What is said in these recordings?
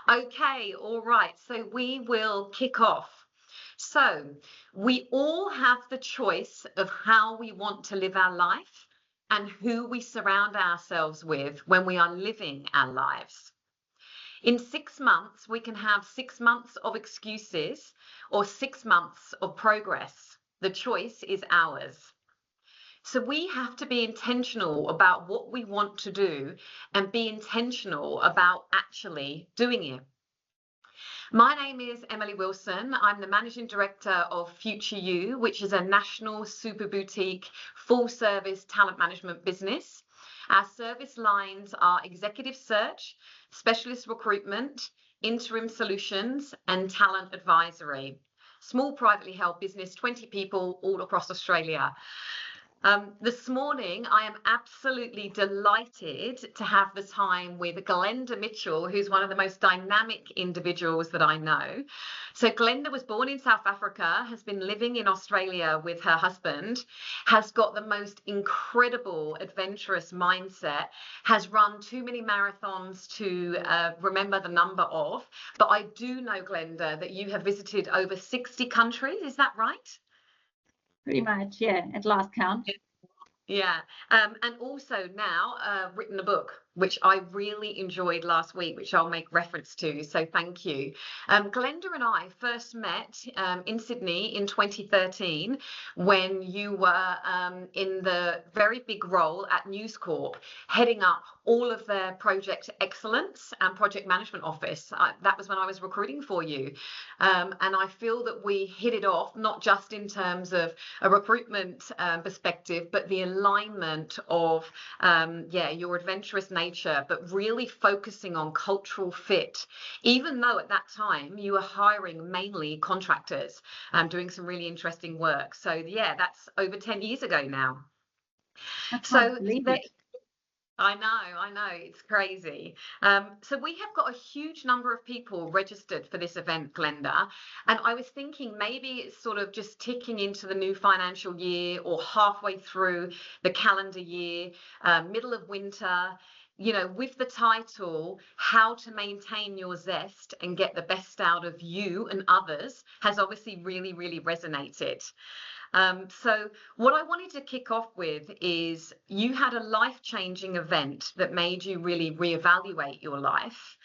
Okay, all right. So we will kick off. So we all have the choice of how we want to live our life and who we surround ourselves with when we are living our lives. In 6 months, we can have 6 months of excuses or 6 months of progress. The choice is ours. So we have to be intentional about what we want to do and be intentional about actually doing it. My name is Emily Wilson. I'm the Managing Director of FutureYou, which is a national super boutique full service talent management business. Our service lines are executive search, specialist recruitment, interim solutions, and talent advisory. Small privately held business, 20 people all across Australia. This morning, I am absolutely delighted to have the time with Glenda Mitchell, who's one of the most dynamic individuals that I know. So Glenda was born in South Africa, has been living in Australia with her husband, has got the most incredible adventurous mindset, has run too many marathons to remember the number of. But I do know, Glenda, that you have visited over 60 countries. Is that right? Pretty much, yeah, at last count. Yeah, and also now written a book, which I really enjoyed last week, which I'll make reference to. So thank you. Glenda and I first met in Sydney in 2013 when you were in the very big role at News Corp, heading up all of their project excellence and project management office. That was when I was recruiting for you. And I feel that we hit it off, not just in terms of a recruitment perspective, but the alignment of your adventurous nature, but really focusing on cultural fit, even though at that time you were hiring mainly contractors, doing some really interesting work. So yeah, that's over 10 years ago now. I can't So believe it. I know, it's crazy. So we have got a huge number of people registered for this event, Glenda, and I was thinking maybe it's sort of just ticking into the new financial year or halfway through the calendar year, middle of winter, with the title, How to Maintain Your Zest and Get the Best Out of You and Others, has obviously really, really resonated. So what I wanted to kick off with is you had a life-changing event that made you really reevaluate your life,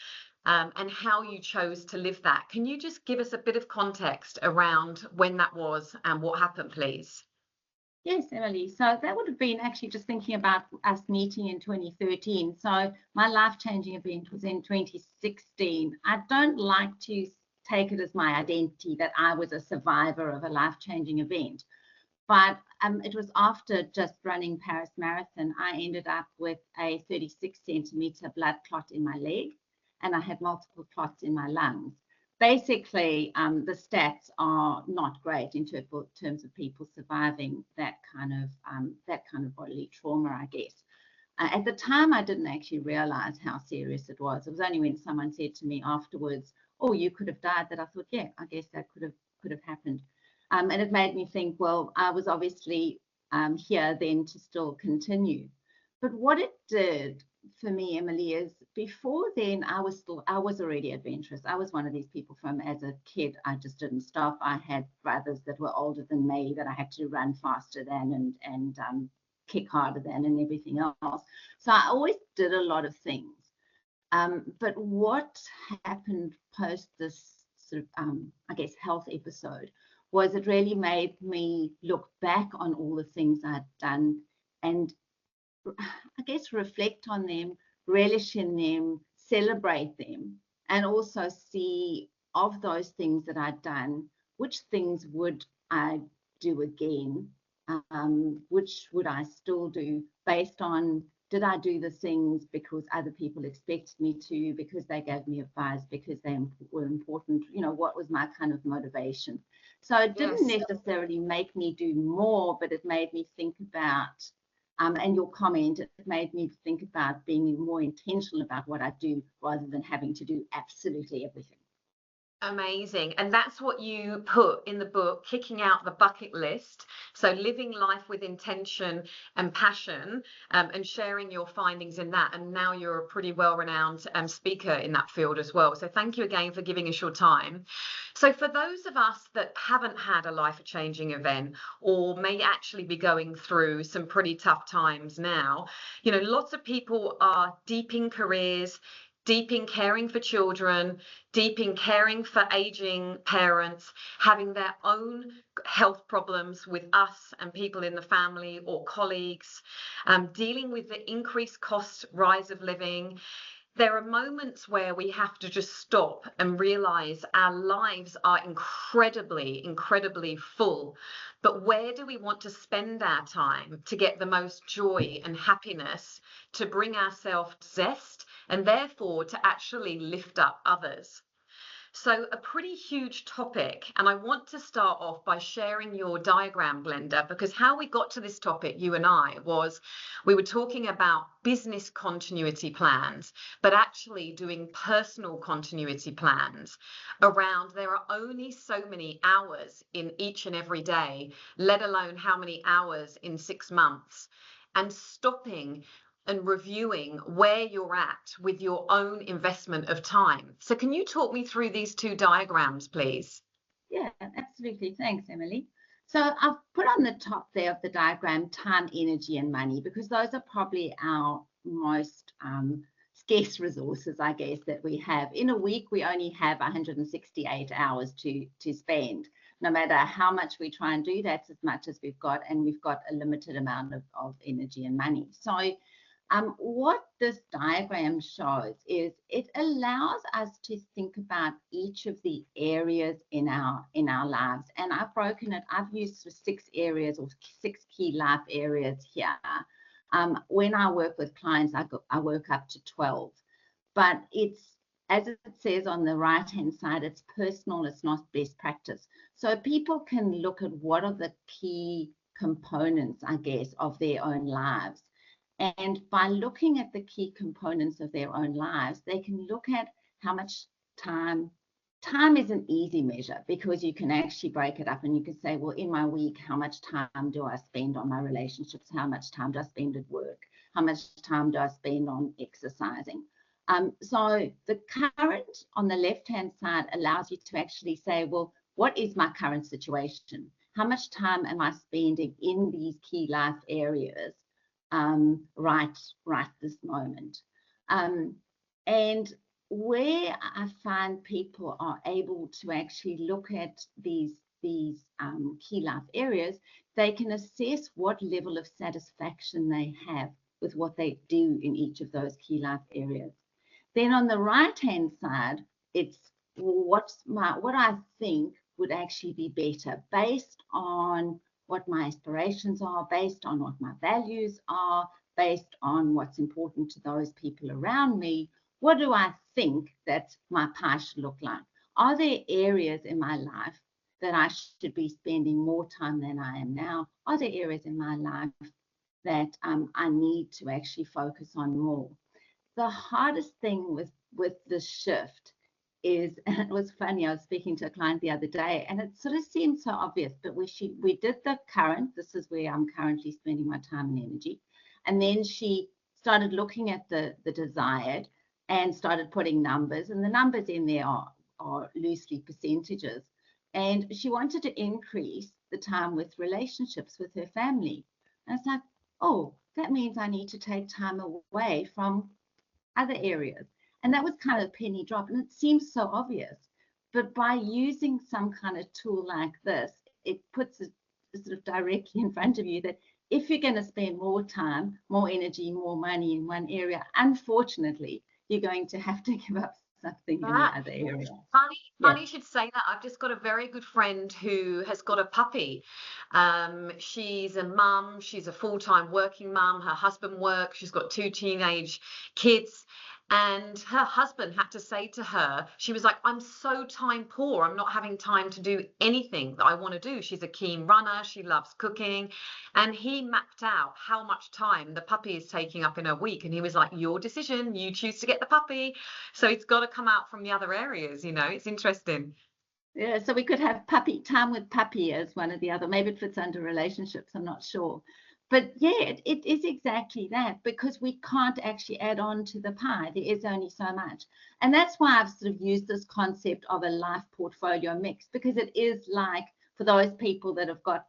and how you chose to live that. Can you just give us a bit of context around when that was and what happened, please? Yes, Emily. So that would have been actually just thinking about us meeting in 2013. So my life-changing event was in 2016. I don't like to take it as my identity that I was a survivor of a life-changing event. But it was after just running Paris Marathon, I ended up with a 36-centimeter blood clot in my leg, and I had multiple clots in my lungs. Basically, the stats are not great in terms of people surviving that kind of bodily trauma, I guess. At the time, I didn't actually realize how serious it was. It was only when someone said to me afterwards, "Oh, you could have died," that I thought, yeah, I guess that could have happened. And it made me think, well, I was obviously here then to still continue. But what it did for me, Emily, is before then I was already adventurous. I was one of these people from as a kid, I just didn't stop. I had brothers that were older than me that I had to run faster than and kick harder than and everything else. So I always did a lot of things. But what happened post this sort of, I guess, health episode was it really made me look back on all the things I'd done and I guess reflect on them, relish in them, celebrate them, and also see of those things that I'd done, which things would I do again, which would I still do based on did I do the things because other people expected me to, because they gave me advice, because they were important, what was my kind of motivation. So it didn't necessarily make me do more, but it made me think about, and your comment, it made me think about being more intentional about what I do rather than having to do absolutely everything. Amazing. And that's what you put in the book, Kicking Out the Bucket List. So living life with intention and passion, and sharing your findings in that. And now you're a pretty well-renowned speaker in that field as well. So thank you again for giving us your time. So for those of us that haven't had a life-changing event or may actually be going through some pretty tough times now, you know, lots of people are deep in careers, deep in caring for children, deep in caring for aging parents, having their own health problems with us and people in the family or colleagues, dealing with the increased cost rise of living. There are moments where we have to just stop and realize our lives are incredibly, incredibly full. But where do we want to spend our time to get the most joy and happiness, to bring ourselves zest, and therefore to actually lift up others? So a pretty huge topic, and I want to start off by sharing your diagram, Glenda, because how we got to this topic, you and I, was we were talking about business continuity plans, but actually doing personal continuity plans around there are only so many hours in each and every day, let alone how many hours in 6 months, and stopping and reviewing where you're at with your own investment of time. So can you talk me through these two diagrams, please? Yeah, absolutely. Thanks, Emily. So I've put on the top there of the diagram time, energy, and money, because those are probably our most scarce resources, I guess, that we have. In a week, we only have 168 hours to spend. No matter how much we try and do, that's as much as we've got, and we've got a limited amount of energy and money. So what this diagram shows is it allows us to think about each of the areas in our lives. And I've broken it, I've used 6 areas or 6 key life areas here. When I work with clients, I work up to 12. But it's, as it says on the right-hand side, it's personal, it's not best practice. So people can look at what are the key components, I guess, of their own lives. And by looking at the key components of their own lives, they can look at how much time. Time is an easy measure because you can actually break it up and you can say, well, in my week, how much time do I spend on my relationships? How much time do I spend at work? How much time do I spend on exercising? So the current on the left-hand side allows you to actually say, well, what is my current situation? How much time am I spending in these key life areas right this moment? And where I find people are able to actually look at these key life areas, they can assess what level of satisfaction they have with what they do in each of those key life areas. Then on the right-hand side, it's what I think would actually be better based on what my aspirations are, based on what my values are, based on what's important to those people around me. What do I think that my pie should look like? Are there areas in my life that I should be spending more time than I am now? Are there areas in my life that I need to actually focus on more? The hardest thing with this shift is, and it was funny, I was speaking to a client the other day, and it sort of seemed so obvious, but we did the current, this is where I'm currently spending my time and energy. And then she started looking at the desired and started putting numbers, and the numbers in there are loosely percentages. And she wanted to increase the time with relationships with her family. And it's like, oh, that means I need to take time away from other areas. And that was kind of a penny drop. And it seems so obvious. But by using some kind of tool like this, it puts it sort of directly in front of you that if you're going to spend more time, more energy, more money in one area, unfortunately, you're going to have to give up something in the other area. Funny you should say that. I've just got a very good friend who has got a puppy. She's a mum. She's a full-time working mum. Her husband works. She's got 2 teenage kids. And her husband had to say to her, she was like, I'm so time poor. I'm not having time to do anything that I want to do. She's a keen runner. She loves cooking. And he mapped out how much time the puppy is taking up in a week. And he was like, your decision. You choose to get the puppy. So it's got to come out from the other areas. It's interesting. Yeah, so we could have puppy time with puppy as one or the other. Maybe it fits under relationships, I'm not sure. But yeah, it is exactly that, because we can't actually add on to the pie. There is only so much. And that's why I've sort of used this concept of a life portfolio mix, because it is like, for those people that have got,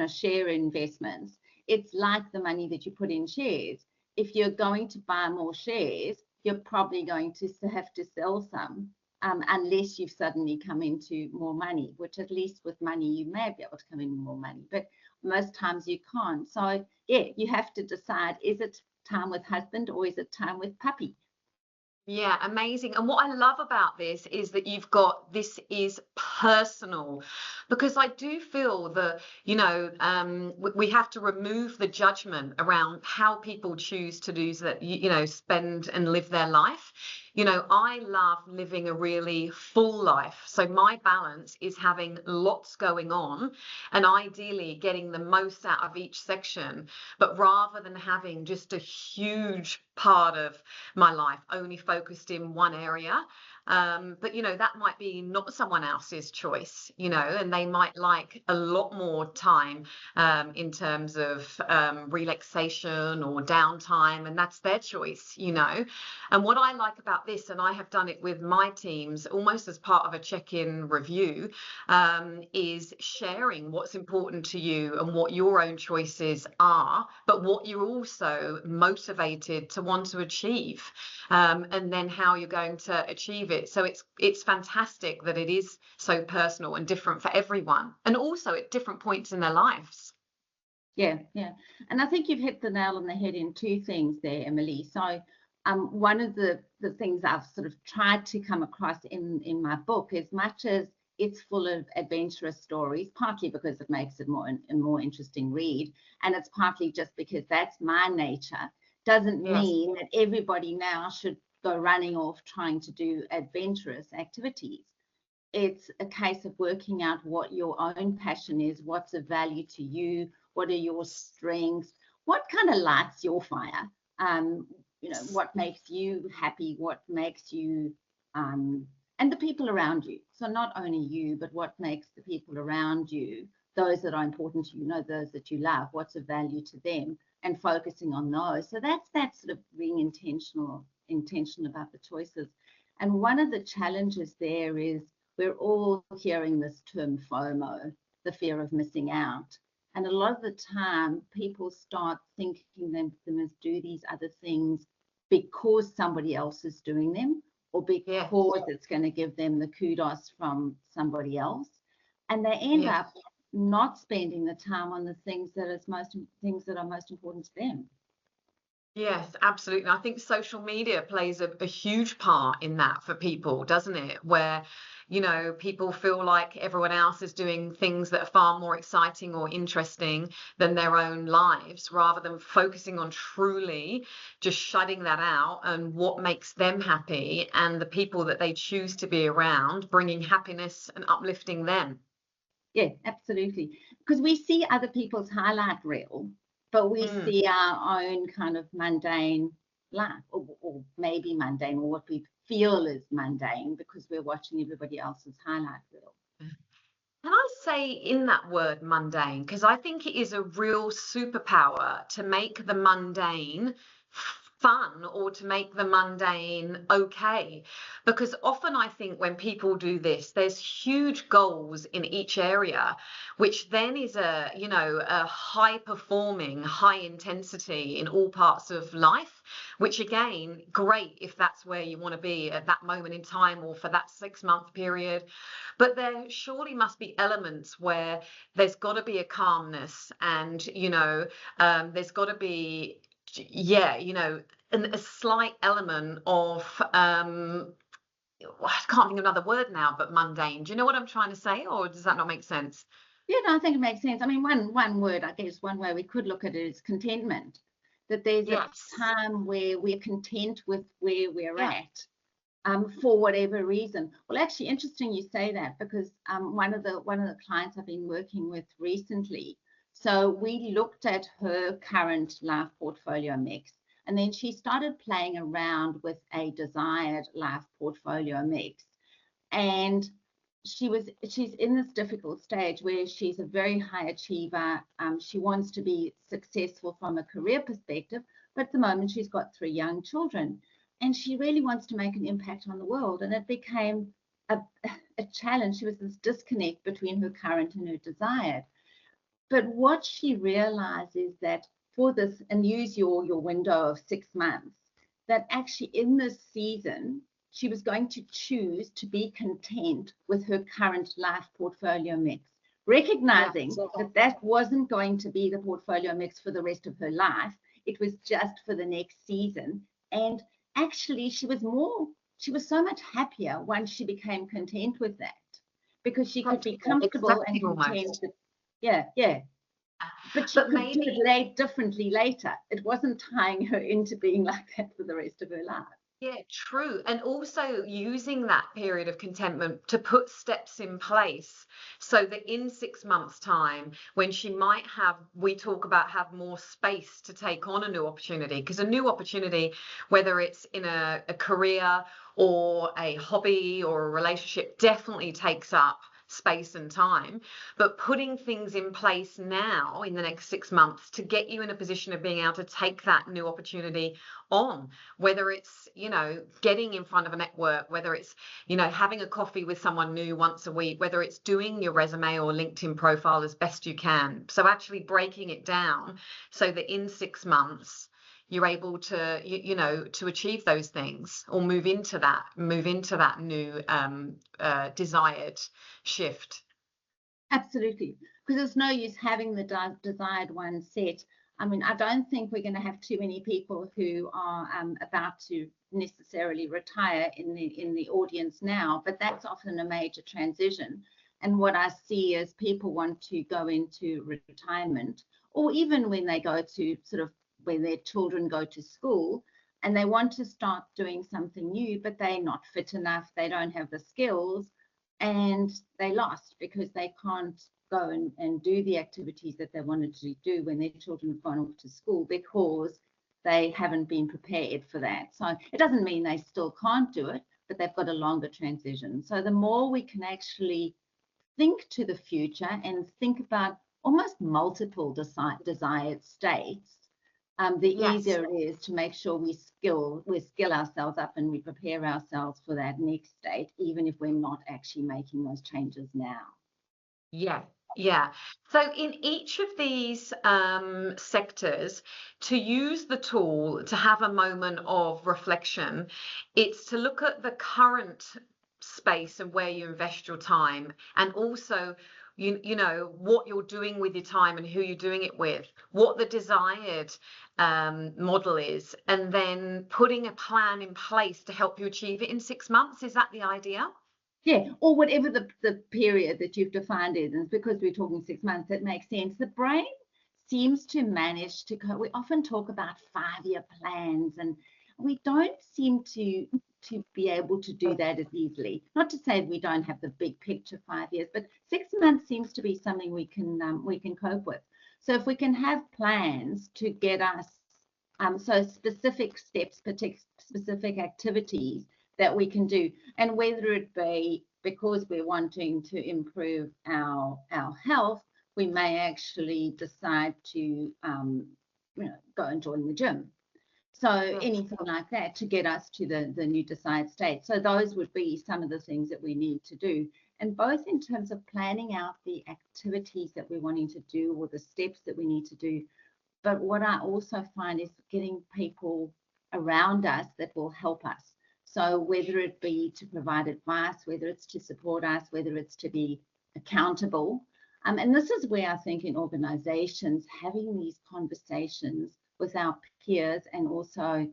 share investments, it's like the money that you put in shares. If you're going to buy more shares, you're probably going to have to sell some, unless you've suddenly come into more money, which at least with money, you may be able to come in more money, but most times you can't. So yeah, you have to decide, is it time with husband or is it time with puppy? Yeah, amazing. And what I love about this is that you've got, this is personal, because I do feel that, we have to remove the judgment around how people choose to do that, spend and live their life. I love living a really full life. So my balance is having lots going on and ideally getting the most out of each section, but rather than having just a huge part of my life only focused in one area. But that might be not someone else's choice, and they might like a lot more time in terms of relaxation or downtime, and that's their choice. And what I like about this, and I have done it with my teams almost as part of a check-in review, is sharing what's important to you and what your own choices are, but what you're also motivated to want to achieve, and then how you're going to achieve it. So it's fantastic that it is so personal and different for everyone, and also at different points in their lives. Yeah. And I think you've hit the nail on the head in two things there, Emily. So one of the things I've sort of tried to come across in my book, as much as it's full of adventurous stories, partly because it makes it a more interesting read, and it's partly just because that's my nature, doesn't Yes. mean that everybody now should go running off trying to do adventurous activities. It's a case of working out what your own passion is, what's of value to you, what are your strengths, what kind of lights your fire, what makes you happy, what makes you, and the people around you. So not only you, but what makes the people around you, those that are important to you, those that you love, what's of value to them, and focusing on those. So that's sort of being intentional about the choices. And one of the challenges there is, we're all hearing this term FOMO, the fear of missing out. And a lot of the time, people start thinking them as do these other things because somebody else is doing them, or because it's going to give them the kudos from somebody else. And they end up not spending the time on the things that are most important to them. Yes, absolutely. I think social media plays a huge part in that for people, doesn't it? Where, people feel like everyone else is doing things that are far more exciting or interesting than their own lives, rather than focusing on truly just shutting that out and what makes them happy and the people that they choose to be around, bringing happiness and uplifting them. Yeah, absolutely. Because we see other people's highlight reel, but we see our own kind of mundane life, or maybe mundane, or what we feel is mundane because we're watching everybody else's highlight reel. Can I say in that word mundane? Because I think it is a real superpower to make the mundane fun, or to make the mundane okay. Because often I think when people do this, there's huge goals in each area, which then is a high performing, high intensity in all parts of life, which again, great if that's where you want to be at that moment in time or for that 6-month period. But there surely must be elements where there's got to be a calmness, and there's got to be a slight element of I can't think of another word now, but mundane. Do you know what I'm trying to say, or does that not make sense? Yeah, no, I think it makes sense. I mean, one word, I guess, one way we could look at it is contentment. that there's a Yes. time where we're content with where we're Yeah. at, for whatever reason. Well, actually, interesting you say that, because one of the clients I've been working with recently, so we looked at her current life portfolio mix, and then she started playing around with a desired life portfolio mix. And she's in this difficult stage where she's a very high achiever. She wants to be successful from a career perspective, but at the moment she's got 3 young children, and she really wants to make an impact on the world. And it became a challenge. She was this disconnect between her current and her desired. But what she realized is that for this, and use your window of 6 months, that actually in this season, she was going to choose to be content with her current life portfolio mix, recognizing that wasn't going to be the portfolio mix for the rest of her life. It was just for the next season. And actually, she was so much happier once she became content with that, because she could be comfortable and content with, yeah. But she could do it differently later. It wasn't tying her into being like that for the rest of her life. Yeah, true. And also using that period of contentment to put steps in place so that in 6 months' time, when she might we talk about have more space to take on a new opportunity, because a new opportunity, whether it's in a career or a hobby or a relationship, definitely takes up space and time. But putting things in place now in the next 6 months to get you in a position of being able to take that new opportunity on, whether it's, getting in front of a network, whether it's, having a coffee with someone new once a week, whether it's doing your resume or LinkedIn profile as best you can. So actually breaking it down so that in 6 months you're able to, to achieve those things or move into that new desired shift. Absolutely, because there's no use having the desired one set. I mean, I don't think we're going to have too many people who are about to necessarily retire in the audience now, but that's often a major transition. And what I see is people want to go into retirement, or even when they go to when their children go to school, and they want to start doing something new, but they're not fit enough, they don't have the skills, and they lost because they can't go and do the activities that they wanted to do when their children have gone off to school, because they haven't been prepared for that. So it doesn't mean they still can't do it, but they've got a longer transition. So the more we can actually think to the future and think about almost multiple desired states, the easier it is to make sure we skill ourselves up and we prepare ourselves for that next state, even if we're not actually making those changes now. Yeah. So in each of these sectors, to use the tool to have a moment of reflection, it's to look at the current space and where you invest your time, and also what you're doing with your time and who you're doing it with, what the desired model is, and then putting a plan in place to help you achieve it in 6 months. Is that the idea? Yeah, or whatever the period that you've defined is. And because we're talking 6 months, that makes sense. The brain seems to manage to go. We often talk about 5-year plans, and we don't seem to be able to do that as easily. Not to say we don't have the big picture 5 years, but 6 months seems to be something we can cope with. So if we can have plans to get us so specific steps, specific activities that we can do, and whether it be because we're wanting to improve our health, we may actually decide to go and join the gym. So anything like that to get us to the new desired state. So those would be some of the things that we need to do, and both in terms of planning out the activities that we're wanting to do or the steps that we need to do. But what I also find is getting people around us that will help us. So whether it be to provide advice, whether it's to support us, whether it's to be accountable. And this is where I think in organizations, having these conversations with our peers and also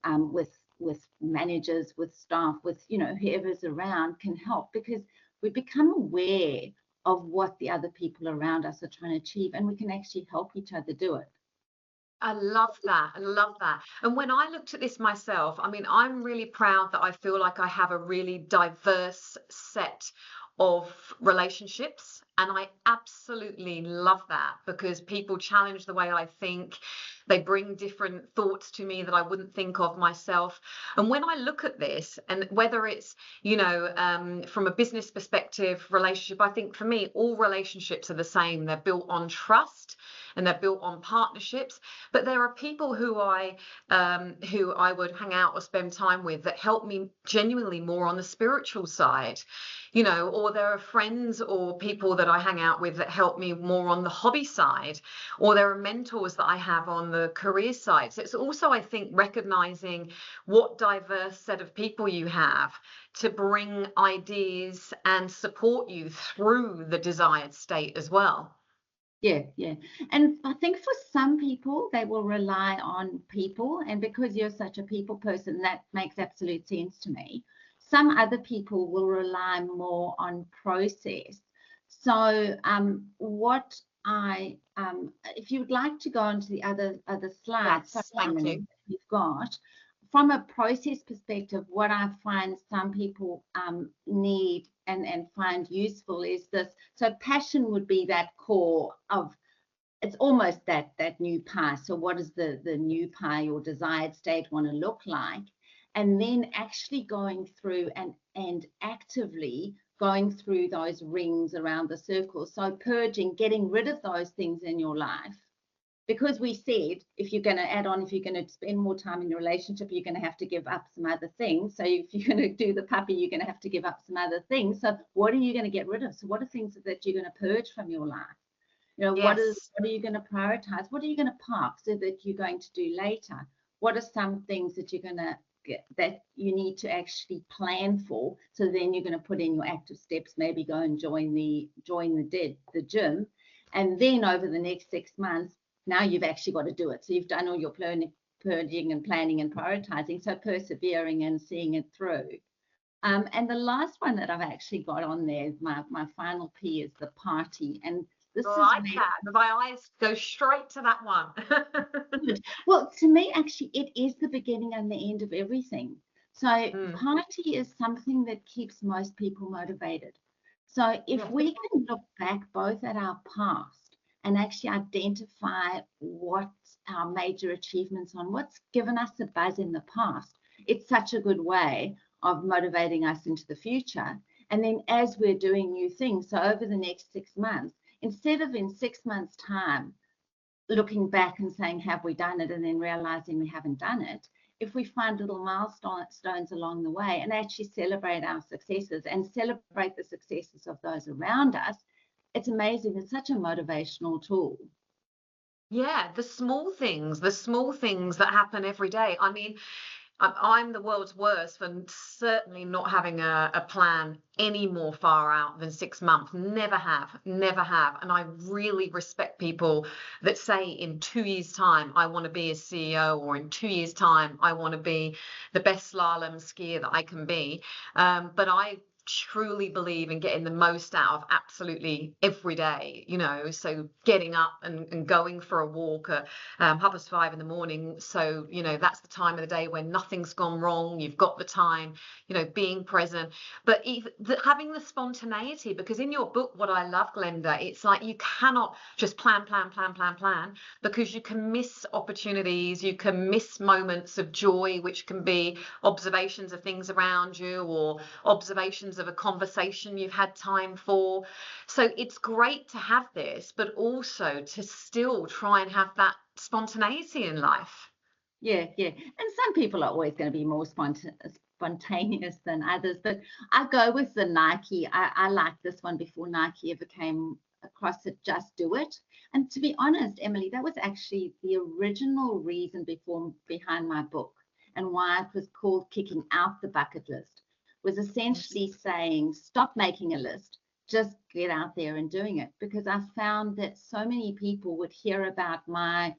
with managers, with staff, with whoever's around can help, because we become aware of what the other people around us are trying to achieve, and we can actually help each other do it. I love that. I love that. And when I looked at this myself, I mean, I'm really proud that I feel like I have a really diverse set of relationships. And I absolutely love that because people challenge the way I think. They bring different thoughts to me that I wouldn't think of myself. And when I look at this, and whether it's, from a business perspective, relationship, I think for me, all relationships are the same. They're built on trust and they're built on partnerships. But there are people who I would hang out or spend time with that help me genuinely more on the spiritual side, or there are friends or people that I hang out with that help me more on the hobby side, or there are mentors that I have on the career side. So it's also, I think, recognizing what diverse set of people you have to bring ideas and support you through the desired state as well. Yeah, yeah. And I think for some people, they will rely on people. And because you're such a people person, that makes absolute sense to me. Some other people will rely more on process. So what if you would like to go on to the other slides, Yes, thank you. we've got, from a process perspective, what I find some people need and find useful is this. So passion would be that core of, it's almost that new pie. So what does the new pie or desired state want to look like? And then actually going through and actively going through those rings around the circle. So purging, getting rid of those things in your life. Because we said, if you're going to add on, if you're going to spend more time in your relationship, you're going to have to give up some other things. So if you're going to do the puppy, you're going to have to give up some other things. So what are you going to get rid of? So what are things that you're going to purge from your life? What Yes. are you going to prioritize? What are you going to park so that you're going to do later? What are some things that you're going to get, that you need to actually plan for? So then you're going to put in your active steps, maybe go and join the gym. And then over the next 6 months, now you've actually got to do it. So you've done all your purging and planning and prioritizing. So persevering and seeing it through. And the last one that I've actually got on there, my final P, is the party. And this is Like that. My eyes go straight to that one. good. Well, to me, actually, it is the beginning and the end of everything. So party is something that keeps most people motivated. So if we can look back both at our past and actually identify what our major achievements on, what's given us a buzz in the past, it's such a good way of motivating us into the future. And then as we're doing new things, so over the next 6 months, instead of in 6 months' time looking back and saying, have we done it, and then realizing we haven't done it, if we find little milestones along the way and actually celebrate our successes and celebrate the successes of those around us, it's amazing. It's such a motivational tool. Yeah, the small things that happen every day. I mean, I'm the world's worst for certainly not having a plan any more far out than 6 months. Never have, never have. And I really respect people that say in 2 years' time, I want to be a CEO, or in 2 years' time, I want to be the best slalom skier that I can be. But I truly believe in getting the most out of absolutely every day, so getting up and going for a walk at 5:30 in the morning, so that's the time of the day when nothing's gone wrong, you've got the time, being present, but even having the spontaneity, because in your book, what I love, Glenda, it's like you cannot just plan, because you can miss opportunities, you can miss moments of joy, which can be observations of things around you or observations of a conversation you've had time for. So it's great to have this, but also to still try and have that spontaneity in life. Yeah. And some people are always going to be more spontaneous than others, but I go with the Nike. I like this one before Nike ever came across it, just do it. And to be honest, Emily, that was actually the original reason behind my book, and why it was called Kicking Out the Bucket List, was essentially saying, stop making a list, just get out there and doing it. Because I found that so many people would hear about my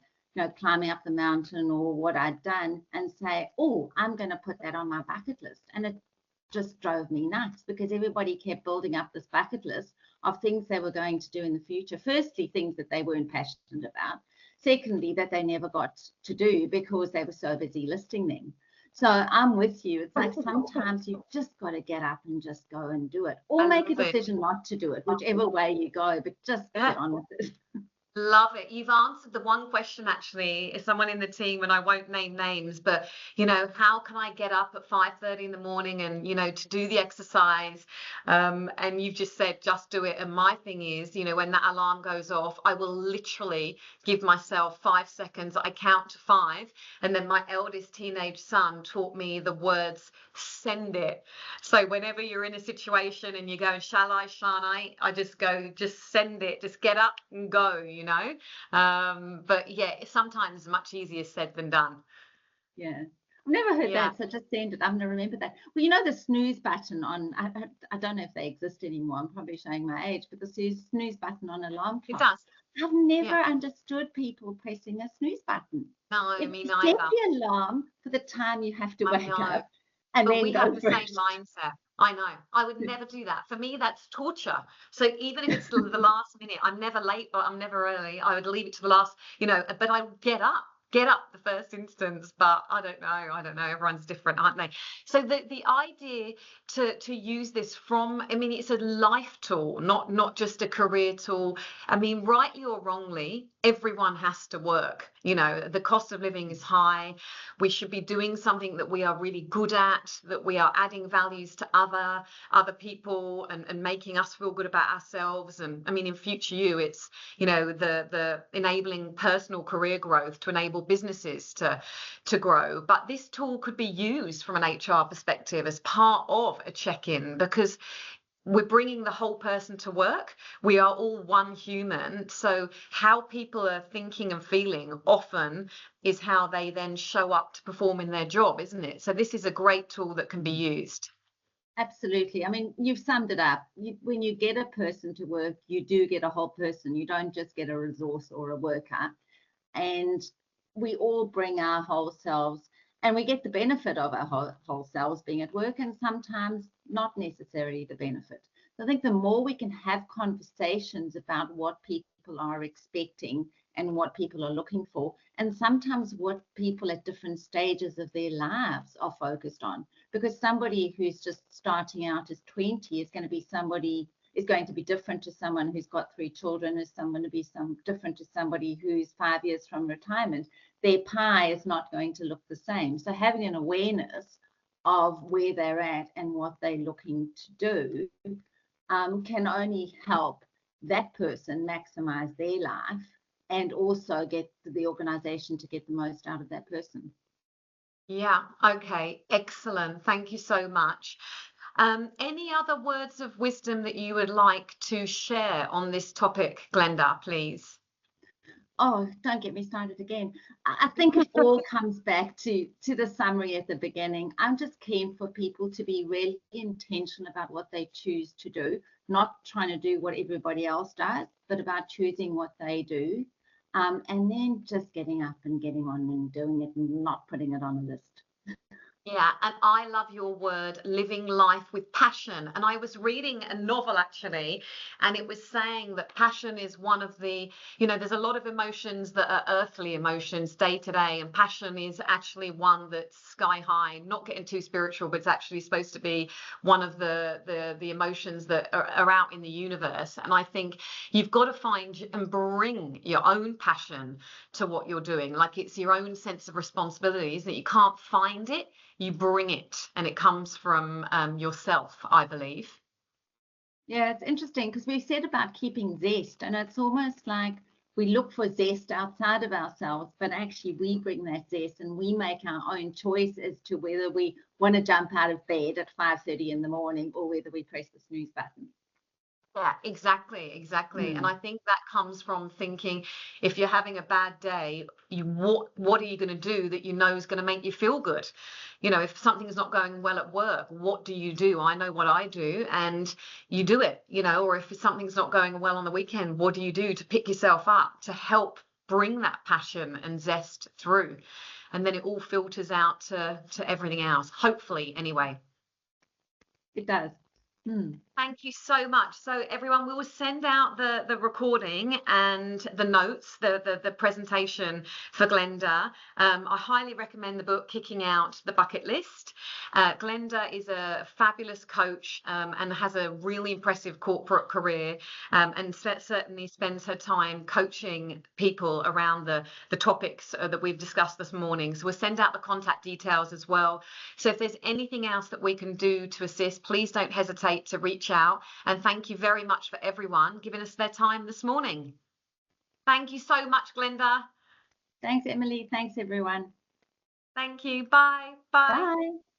climbing up the mountain or what I'd done and say, oh, I'm going to put that on my bucket list. And it just drove me nuts, because everybody kept building up this bucket list of things they were going to do in the future. Firstly, things that they weren't passionate about. Secondly, that they never got to do because they were so busy listing them. So I'm with you. It's like sometimes you've just got to get up and just go and do it, or I make a love it. decision not to do it, whichever way you go, but just Yeah. get on with it. Love it. You've answered the one question actually. Is someone in the team, and I won't name names, but how can I get up at 5:30 in the morning and to do the exercise? And you've just said just do it. And my thing is, when that alarm goes off, I will literally give myself 5 seconds. I count to 5, and then my eldest teenage son taught me the words "send it." So whenever you're in a situation and you're going, shall I, shan't I just go, just send it, just get up and go. But yeah, it's sometimes much easier said than done. Yeah. I've never heard Yeah, that, so just send it. I've never remembered that. Well, the snooze button on, I don't know if they exist anymore. I'm probably showing my age, but the snooze button on alarm it clocks. does. I've never Yeah. understood people pressing a snooze button. No, It me set neither. the alarm for the time you have to I wake know. up and But then we have go the for same it. mindset. I know. I would never do that. For me, that's torture. So even if it's the last minute, I'm never late, but I'm never early. I would leave it to the last, but I would get up the first instance. But I don't know. I don't know. Everyone's different, aren't they? So the idea to use this it's a life tool, not just a career tool. I mean, rightly or wrongly, everyone has to work. The cost of living is high. We should be doing something that we are really good at, that we are adding values to other people and making us feel good about ourselves. And I mean, in FutureYou, it's the enabling personal career growth to enable businesses to grow. But this tool could be used from an HR perspective as part of a check-in, because we're bringing the whole person to work. We are all one human. So how people are thinking and feeling often is how they then show up to perform in their job, isn't it? So this is a great tool that can be used. Absolutely. I mean, you've summed it up. When you get a person to work, you do get a whole person. You don't just get a resource or a worker. And we all bring our whole selves, and we get the benefit of our whole selves being at work, and sometimes not necessarily the benefit. So I think the more we can have conversations about what people are expecting and what people are looking for, and sometimes what people at different stages of their lives are focused on, because somebody who's just starting out as 20 is going to be different to someone who's got 3 children, is someone to be different to somebody who's 5 years from retirement. Their pie is not going to look the same. So having an awareness of where they're at and what they're looking to do can only help that person maximize their life and also get the organization to get the most out of that person. Yeah, okay, excellent. Thank you so much. Any other words of wisdom that you would like to share on this topic, Glenda, please? Oh, don't get me started again. I think it all comes back to the summary at the beginning. I'm just keen for people to be really intentional about what they choose to do, not trying to do what everybody else does, but about choosing what they do. And then just getting up and getting on and doing it and not putting it on a list. Yeah, and I love your word, living life with passion. And I was reading a novel actually, and it was saying that passion is one of there's a lot of emotions that are earthly emotions day to day, and passion is actually one that's sky high, not getting too spiritual, but it's actually supposed to be one of the emotions that are out in the universe. And I think you've got to find and bring your own passion to what you're doing. Like it's your own sense of responsibility, isn't it? You can't find it. You bring it, and it comes from yourself, I believe. Yeah, it's interesting because we said about keeping zest, and it's almost like we look for zest outside of ourselves, but actually we bring that zest and we make our own choice as to whether we want to jump out of bed at 5:30 in the morning or whether we press the snooze button. Yeah, exactly. And I think that comes from thinking, if you're having a bad day, what are you going to do that is going to make you feel good? If something's not going well at work, what do you do? I know what I do, and you do it. Or if something's not going well on the weekend, what do you do to pick yourself up to help bring that passion and zest through? And then it all filters out to everything else, hopefully, anyway. It does. Thank you so much. So everyone, we will send out the recording and the notes, the presentation for Glenda. I highly recommend the book, Kicking Out the Bucket List. Glenda is a fabulous coach and has a really impressive corporate career, and certainly spends her time coaching people around the topics that we've discussed this morning. So we'll send out the contact details as well. So if there's anything else that we can do to assist, please don't hesitate to reach out. And thank you very much for everyone giving us their time this morning. Thank you so much, Glenda. Thanks, Emily. Thanks, everyone. Thank you. Bye. Bye. Bye.